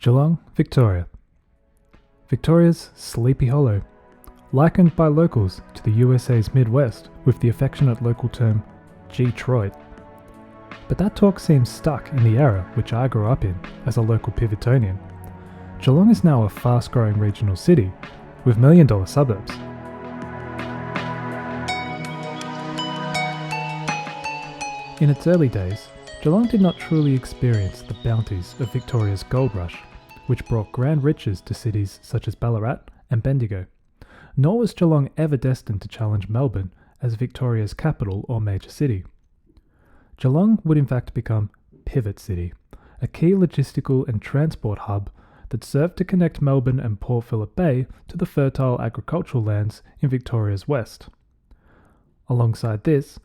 Geelong, Victoria. Victoria's Sleepy Hollow, likened by locals to the USA's Midwest with the affectionate local term G-Troit. But that talk seems stuck in the era which I grew up in as a local Pivotonian. Geelong is now a fast-growing regional city with million-dollar suburbs. In its early days, Geelong did not truly experience the bounties of Victoria's gold rush, which brought grand riches to cities such as Ballarat and Bendigo. Nor was Geelong ever destined to challenge Melbourne as Victoria's capital or major city. Geelong would in fact become Pivot City, a key logistical and transport hub that served to connect Melbourne and Port Phillip Bay to the fertile agricultural lands in Victoria's west. Alongside this,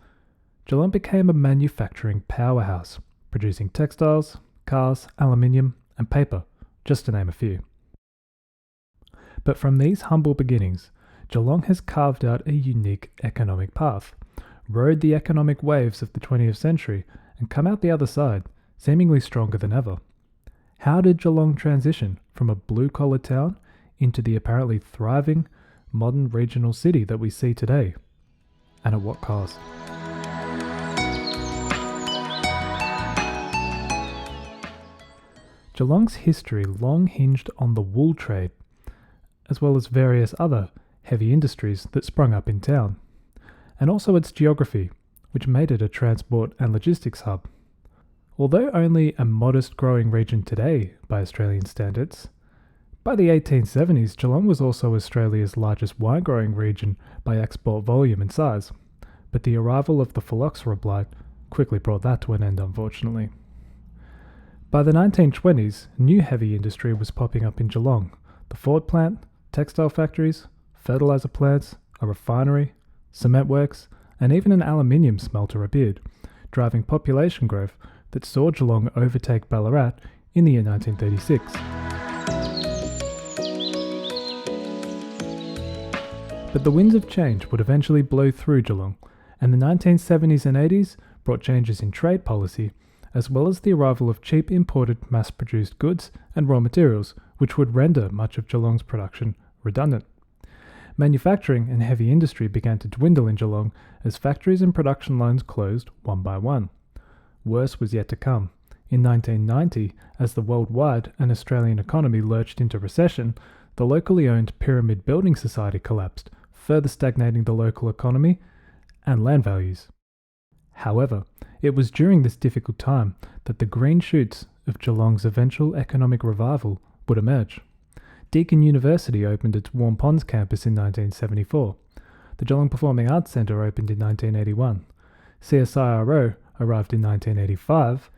Geelong became a manufacturing powerhouse, producing textiles, cars, aluminium, and paper, just to name a few. But from these humble beginnings, Geelong has carved out a unique economic path, rode the economic waves of the 20th century, and come out the other side, seemingly stronger than ever. How did Geelong transition from a blue-collar town into the apparently thriving, modern regional city that we see today? And at what cost? Geelong's history long hinged on the wool trade, as well as various other heavy industries that sprung up in town, and also its geography, which made it a transport and logistics hub. Although only a modest growing region today by Australian standards, by the 1870s Geelong was also Australia's largest wine growing region by export volume and size, but the arrival of the phylloxera blight quickly brought that to an end, unfortunately. By the 1920s, new heavy industry was popping up in Geelong: the Ford plant, textile factories, fertiliser plants, a refinery, cement works, and even an aluminium smelter appeared, driving population growth that saw Geelong overtake Ballarat in the year 1936. But the winds of change would eventually blow through Geelong, and the 1970s and 80s brought changes in trade policy, as well as the arrival of cheap imported mass-produced goods and raw materials, which would render much of Geelong's production redundant. Manufacturing and heavy industry began to dwindle in Geelong as factories and production lines closed one by one. Worse was yet to come. In 1990, as the worldwide and Australian economy lurched into recession, the locally owned Pyramid Building Society collapsed, further stagnating the local economy and land values. However, it was during this difficult time that the green shoots of Geelong's eventual economic revival would emerge. Deakin University opened its Warm Ponds campus in 1974. The Geelong Performing Arts Centre opened in 1981. CSIRO arrived in 1985,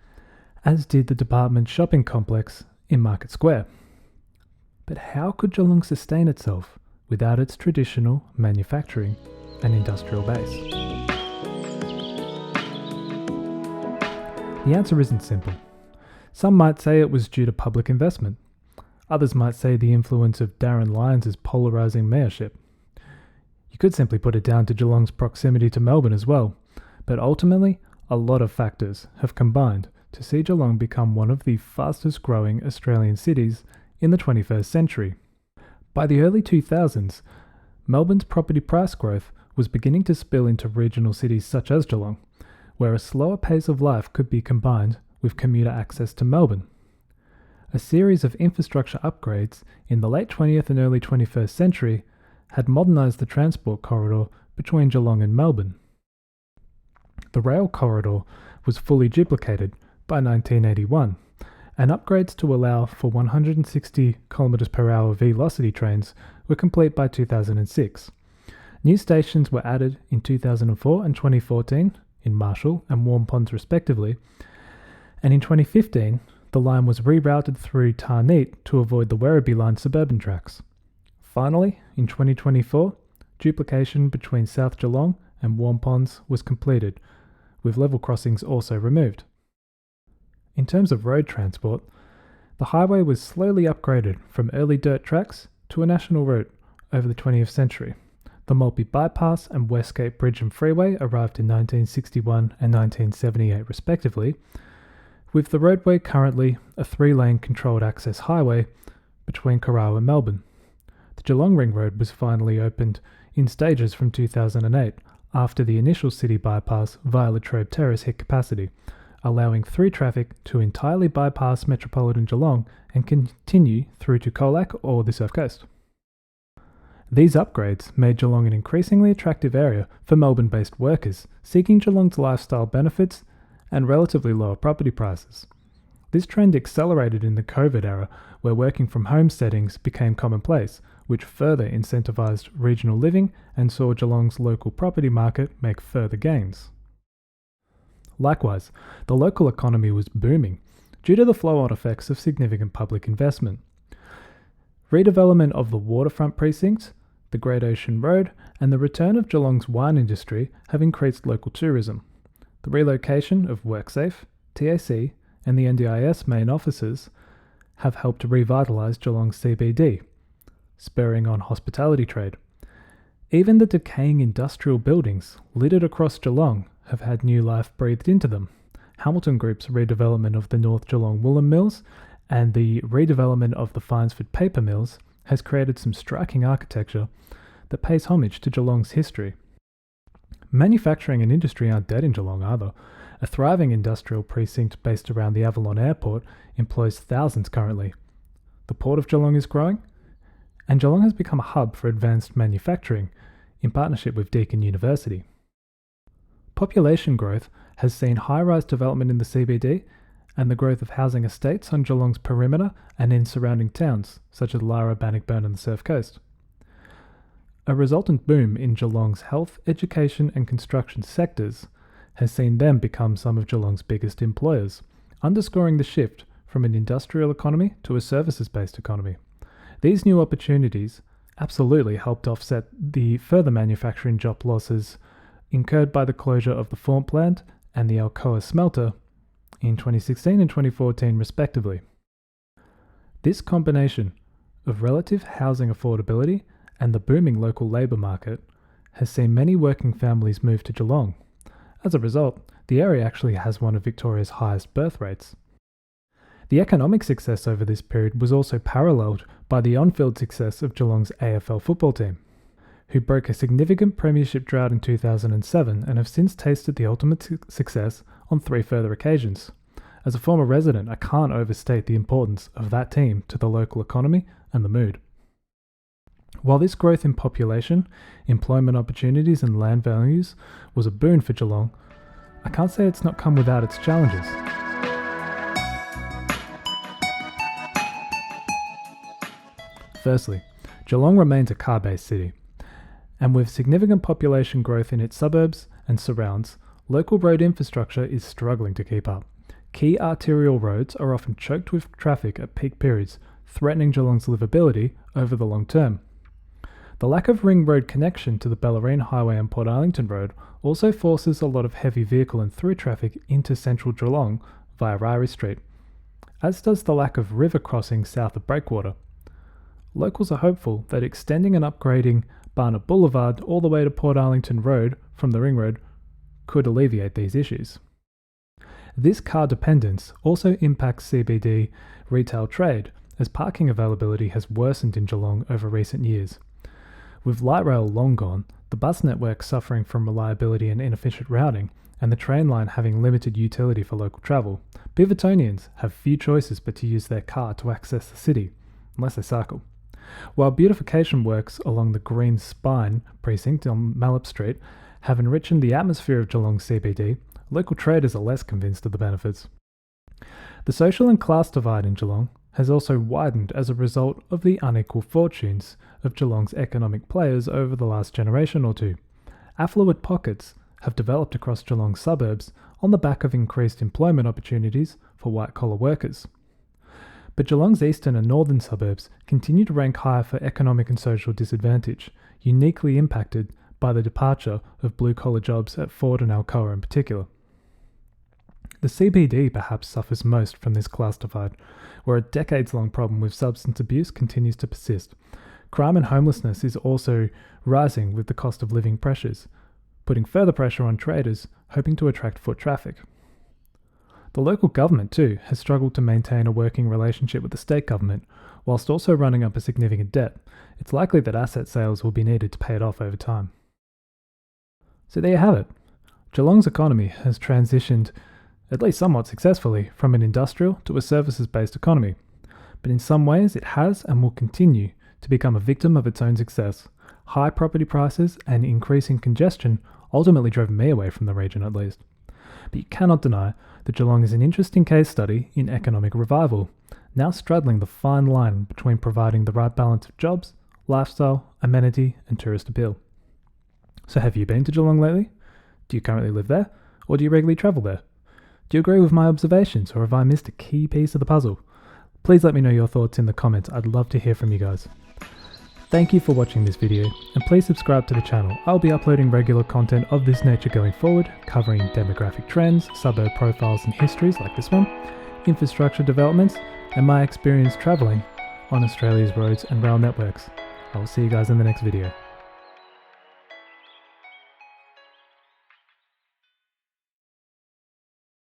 as did the department shopping complex in Market Square. But how could Geelong sustain itself without its traditional manufacturing and industrial base? The answer isn't simple. Some might say it was due to public investment. Others might say the influence of Darren Lyons' polarising mayorship. You could simply put it down to Geelong's proximity to Melbourne as well, but ultimately, a lot of factors have combined to see Geelong become one of the fastest growing Australian cities in the 21st century. By the early 2000s, Melbourne's property price growth was beginning to spill into regional cities such as Geelong, where a slower pace of life could be combined with commuter access to Melbourne. A series of infrastructure upgrades in the late 20th and early 21st century had modernised the transport corridor between Geelong and Melbourne. The rail corridor was fully duplicated by 1981, and upgrades to allow for 160 km per hour velocity trains were complete by 2006. New stations were added in 2004 and 2014 in Marshall and Warm Ponds respectively, and in 2015 the line was rerouted through Tarneet to avoid the Werribee Line suburban tracks. Finally, in 2024, duplication between South Geelong and Warm Ponds was completed, with level crossings also removed. In terms of road transport, the highway was slowly upgraded from early dirt tracks to a national route over the 20th century. The Maltby Bypass and Westgate Bridge and Freeway arrived in 1961 and 1978 respectively, with the roadway currently a 3-lane controlled access highway between Carrara and Melbourne. The Geelong Ring Road was finally opened in stages from 2008 after the initial city bypass via Latrobe Terrace hit capacity, allowing through traffic to entirely bypass metropolitan Geelong and continue through to Colac or the Surf Coast. These upgrades made Geelong an increasingly attractive area for Melbourne-based workers seeking Geelong's lifestyle benefits and relatively lower property prices. This trend accelerated in the COVID era, where working from home settings became commonplace, which further incentivised regional living and saw Geelong's local property market make further gains. Likewise, the local economy was booming due to the flow-on effects of significant public investment. Redevelopment of the waterfront precincts, the Great Ocean Road, and the return of Geelong's wine industry have increased local tourism. The relocation of WorkSafe, TAC, and the NDIS main offices have helped to revitalise Geelong's CBD, spurring on hospitality trade. Even the decaying industrial buildings littered across Geelong have had new life breathed into them. Hamilton Group's redevelopment of the North Geelong Woolen Mills and the redevelopment of the Finesford Paper Mills has created some striking architecture that pays homage to Geelong's history. Manufacturing and industry aren't dead in Geelong either. A thriving industrial precinct based around the Avalon Airport employs thousands currently. The Port of Geelong is growing, and Geelong has become a hub for advanced manufacturing in partnership with Deakin University. Population growth has seen high-rise development in the CBD and the growth of housing estates on Geelong's perimeter and in surrounding towns, such as Lara, Bannockburn and the Surf Coast. A resultant boom in Geelong's health, education and construction sectors has seen them become some of Geelong's biggest employers, underscoring the shift from an industrial economy to a services-based economy. These new opportunities absolutely helped offset the further manufacturing job losses incurred by the closure of the Thorn plant and the Alcoa smelter in 2016 and 2014 respectively. This combination of relative housing affordability and the booming local labour market has seen many working families move to Geelong. As a result, the area actually has one of Victoria's highest birth rates. The economic success over this period was also paralleled by the on-field success of Geelong's AFL football team, who broke a significant premiership drought in 2007 and have since tasted the ultimate success on 3 further occasions. As a former resident, I can't overstate the importance of that team to the local economy and the mood. While this growth in population, employment opportunities and land values was a boon for Geelong, I can't say it's not come without its challenges. Firstly, Geelong remains a car-based city, and with significant population growth in its suburbs and surrounds, local road infrastructure is struggling to keep up. Key arterial roads are often choked with traffic at peak periods, threatening Geelong's livability over the long term. The lack of ring road connection to the Bellarine Highway and Port Arlington Road also forces a lot of heavy vehicle and through traffic into central Geelong via Ryrie Street, as does the lack of river crossings south of Breakwater. Locals are hopeful that extending and upgrading Barnett Boulevard all the way to Port Arlington Road from the ring road could alleviate these issues. This car dependence also impacts CBD retail trade, as parking availability has worsened in Geelong over recent years. With light rail long gone, the bus network suffering from reliability and inefficient routing, and the train line having limited utility for local travel, Beavertonians have few choices but to use their car to access the city, unless they cycle. While beautification works along the Green Spine precinct on Mallop Street have enriched the atmosphere of Geelong CBD, local traders are less convinced of the benefits. The social and class divide in Geelong has also widened as a result of the unequal fortunes of Geelong's economic players over the last generation or two. Affluent pockets have developed across Geelong's suburbs on the back of increased employment opportunities for white-collar workers. But Geelong's eastern and northern suburbs continue to rank higher for economic and social disadvantage, uniquely impacted by the departure of blue-collar jobs at Ford and Alcoa in particular. The CBD perhaps suffers most from this class divide, where a decades-long problem with substance abuse continues to persist. Crime and homelessness is also rising with the cost of living pressures, putting further pressure on traders hoping to attract foot traffic. The local government, too, has struggled to maintain a working relationship with the state government, whilst also running up a significant debt. It's likely that asset sales will be needed to pay it off over time. So there you have it. Geelong's economy has transitioned, at least somewhat successfully, from an industrial to a services-based economy. But in some ways it has and will continue to become a victim of its own success. High property prices and increasing congestion ultimately drove me away from the region at least. But you cannot deny that Geelong is an interesting case study in economic revival, now straddling the fine line between providing the right balance of jobs, lifestyle, amenity and tourist appeal. So have you been to Geelong lately? Do you currently live there? Or do you regularly travel there? Do you agree with my observations, or have I missed a key piece of the puzzle? Please let me know your thoughts in the comments. I'd love to hear from you guys. Thank you for watching this video, and please subscribe to the channel. I'll be uploading regular content of this nature going forward, covering demographic trends, suburb profiles and histories like this one, infrastructure developments, and my experience travelling on Australia's roads and rail networks. I will see you guys in the next video.